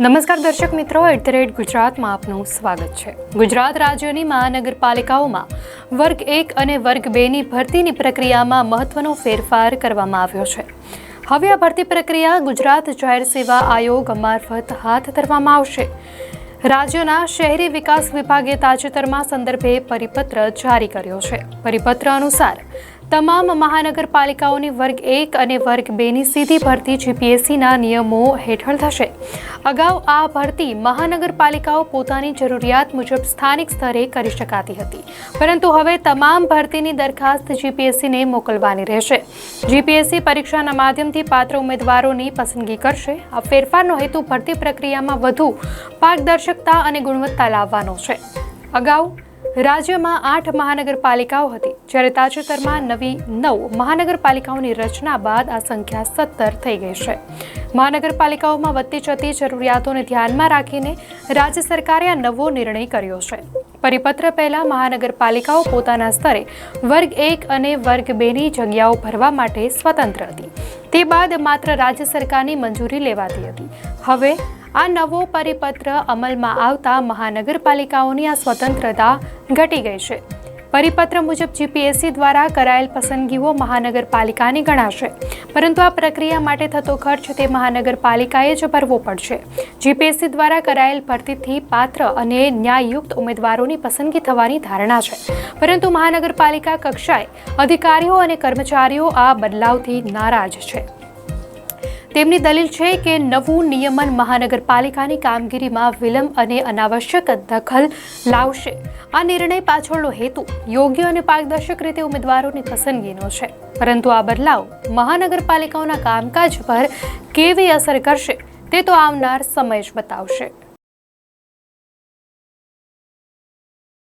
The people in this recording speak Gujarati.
નમસ્કાર દર્શક મિત્રો, @ગુજરાતમાં આપનું સ્વાગત છે। ગુજરાત રાજ્યની મહાનગરપાલિકાઓમાં વર્ગ 1 અને વર્ગ 2ની ભરતીની પ્રક્રિયામાં મહત્વનો ફેરફાર કરવામાં આવ્યો છે। હવે આ ભરતી પ્રક્રિયા ગુજરાત જાહેર સેવા આયોગ મારફત હાથ ધરવામાં આવશે। રાજ્યના શહેરી વિકાસ વિભાગે તાજેતરમાં સંદર્ભે પરિપત્ર જારી કર્યો છે। પરિપત્ર અનુસાર તમામ મહાનગરપાલિકાઓની વર્ગ 1 અને વર્ગ 2ની સીધી ભરતી જીપીએસસીના નિયમો હેઠળ થશે। અગાઉ આ ભરતી મહાનગરપાલિકાઓ પોતાની જરૂરિયાત મુજબ સ્થાનિક સ્તરે કરી શકાતી હતી, પરંતુ હવે તમામ ભરતીની દરખાસ્ત જીપીએસસીને મોકલવાની રહેશે। જીપીએસસી પરીક્ષાના માધ્યમથી પાત્ર ઉમેદવારોની પસંદગી કરશે। આ ફેરફારનો હેતુ ભરતી પ્રક્રિયામાં વધુ પારદર્શકતા અને ગુણવત્તા લાવવાનો છે। અગાઉ રાજ્યમાં 8 મહાનગરપાલિકાઓ હતી, જ્યારે તાજેતરમાં નવી 9 મહાનગરપાલિકાઓની રચના બાદ આ સંખ્યા 17 થઈ ગઈ છે। મહાનગરપાલિકાઓમાં વધતી જતી જરૂરિયાતોને ધ્યાનમાં રાખીને રાજ્ય સરકારે આ નવો નિર્ણય કર્યો છે। પરિપત્ર પહેલા મહાનગરપાલિકાઓ પોતાના સ્તરે વર્ગ 1 અને વર્ગ 2ની જગ્યાઓ ભરવા માટે સ્વતંત્ર હતી। તે બાદ માત્ર રાજ્ય સરકારની મંજૂરી લેવાતી હતી। હવે આ નવો પરિપત્ર અમલમાં આવતા મહાનગરપાલિકાઓની આ સ્વતંત્રતા ઘટી ગઈ છે। પરિપત્ર મુજબ જીપીએસસી દ્વારા કરાયેલ પસંદગીઓ મહાનગરપાલિકાની ગણાશે, પરંતુ આ પ્રક્રિયા માટે થતો ખર્ચ તે મહાનગરપાલિકાએ જ ભરવો પડશે। જીપીએસસી દ્વારા કરાયેલ ભરતીથી પાત્ર અને ન્યાયયુક્ત ઉમેદવારોની પસંદગી થવાની ધારણા છે, પરંતુ મહાનગરપાલિકા કક્ષાએ અધિકારીઓ અને કર્મચારીઓ આ બદલાવથી નારાજ છે। તેમની દલીલ છે કે નવું નિયમન મહાનગરપાલિકાની કામગીરીમાં વિલંબ અને અનાવશ્યક દખલ લાવશે। આ નિર્ણય પાછળનો હેતુ યોગ્ય અને પારદર્શક રીતે ઉમેદવારોની પસંદગીનો છે, પરંતુ આ બદલાવ મહાનગરપાલિકાઓના કામકાજ પર કેવી અસર કરશે તે તો આવનાર સમય જ બતાવશે।